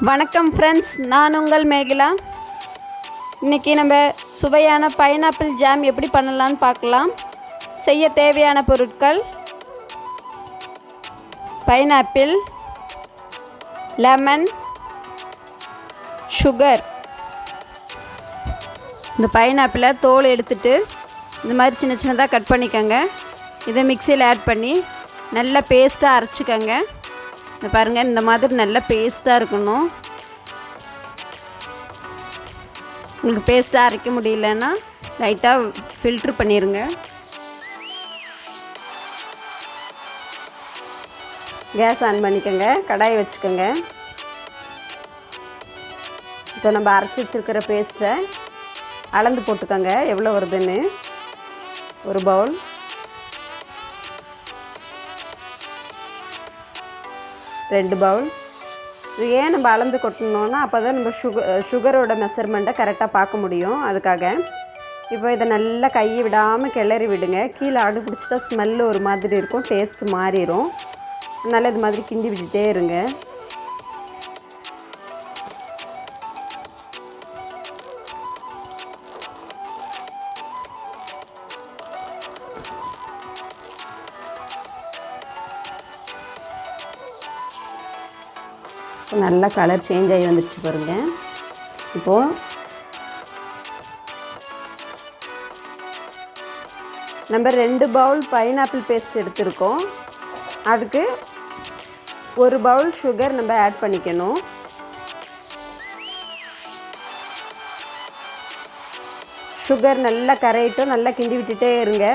வணக்கம் ஃப்ரெண்ட்ஸ், நான் உங்கள் மேகலா. இன்றைக்கி நம்ம சுவையான பைனாப்பிள் ஜாம் எப்படி பண்ணலான்னு பார்க்கலாம். செய்ய தேவையான பொருட்கள்: பைனாப்பிள், லெமன், சுகர். இந்த பைனாப்பிளை தோல் எடுத்துட்டு இந்த மாதிரி சின்ன சின்னதாக கட் பண்ணிக்கோங்க. இதை மிக்சியில் ஆட் பண்ணி நல்லா பேஸ்ட்டாக அரைச்சிக்கோங்க. இந்த பாருங்கள், இந்த மாதிரி நல்லா பேஸ்ட்டாக இருக்கணும். உங்களுக்கு பேஸ்ட்டாக அரைக்க முடியலன்னா லைட்டாக ஃபில்ட்ரு பண்ணிடுங்க. கேஸ் ஆன் பண்ணிக்கோங்க, கடாயை வச்சுக்கோங்க. இப்போ நம்ம அரைச்சி வச்சுருக்கிற பேஸ்ட்டை அளந்து போட்டுக்கோங்க, எவ்வளோ வருதுன்னு. ஒரு பவுல், 2 பவுல். இது ஏன் நம்ம அளந்து கொட்டணுன்னா அப்போ தான் நம்ம சுகரோட மெஷர்மெண்ட்டை கரெக்டாக பார்க்க முடியும். அதுக்காக இப்போ இதை நல்லா கையை விடாமல் கிளறி விடுங்க. கீழே அடு பிடிச்சிட்டா ஸ்மெல்லு ஒரு மாதிரி இருக்கும், டேஸ்ட்டு மாறிடும். அதனால் இது மாதிரி கிண்டி விட்டுட்டே இருங்க. நல்லா கலர் சேஞ்ச் ஆகி வந்துடுச்சு பாருங்கள். இப்போது நம்ம 2 பவுல் பைனாப்பிள் பேஸ்ட் எடுத்துருக்கோம். அதுக்கு 1 பவுல் சுகர் நம்ம ஆட் பண்ணிக்கணும். சுகர் நல்லா கரையிட்டும், நல்லா கிண்டி விட்டுட்டே இருங்க.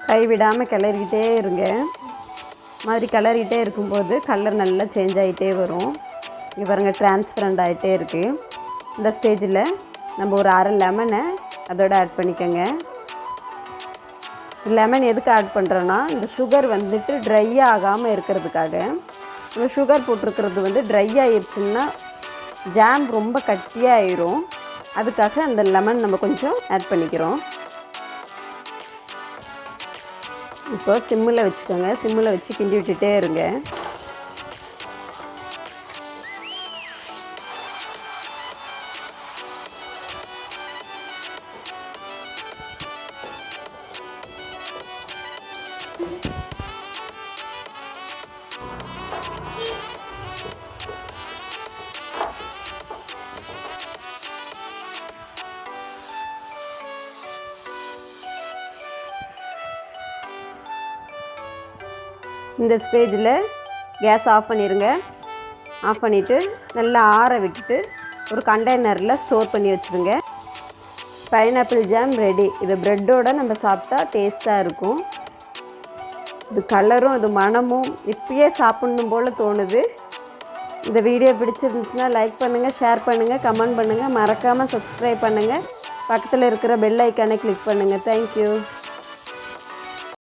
கைவிடாமல் கிளறிக்கிட்டே இருங்க. மாதிரி கிளறிக்கிட்டே இருக்கும்போது கலர் நல்லா சேஞ்ச் ஆகிட்டே வரும். இங்கே பாருங்கள், டிரான்ஸ்பரண்ட் ஆகிட்டே இருக்குது. இந்த ஸ்டேஜில் நம்ம ஒரு அரை லெமனை அதோட ஆட் பண்ணிக்கோங்க. லெமன் எதுக்கு ஆட் பண்ணுறோன்னா, இந்த சுகர் வந்துட்டு ட்ரை ஆகாமல் இருக்கிறதுக்காக. நம்ம சுகர் போட்டிருக்கிறது ட்ரை ஆயிடுச்சுன்னா ஜாம் ரொம்ப கட்டியாகிடும். அதுக்காக அந்த லெமன் நம்ம கொஞ்சம் ஆட் பண்ணிக்கிறோம். இப்போ சிம்மில் வச்சுக்கோங்க. சிம்மில் வச்சு கிண்டி விட்டுட்டே இருங்க. இந்த ஸ்டேஜில் கேஸ் ஆஃப் பண்ணிடுங்க. ஆஃப் பண்ணிவிட்டு நல்லா ஆற விட்டுட்டு ஒரு கண்டெய்னரில் ஸ்டோர் பண்ணி வச்சுருங்க. Pineapple jam ready. இது ப்ரெட்டோடு நம்ம சாப்பிட்டா டேஸ்ட்டாக இருக்கும். இது கலரும் இது மணமும் இப்பயே சாப்பிட்ணும் போல் தோணுது. இந்த வீடியோ பிடிச்சிருந்துச்சுன்னா லைக் பண்ணுங்கள், ஷேர் பண்ணுங்கள், கமெண்ட் பண்ணுங்கள். மறக்காமல் சப்ஸ்கிரைப் பண்ணுங்கள். பக்கத்தில் இருக்கிற பெல் ஐக்கானை கிளிக் பண்ணுங்கள். தேங்க்யூ.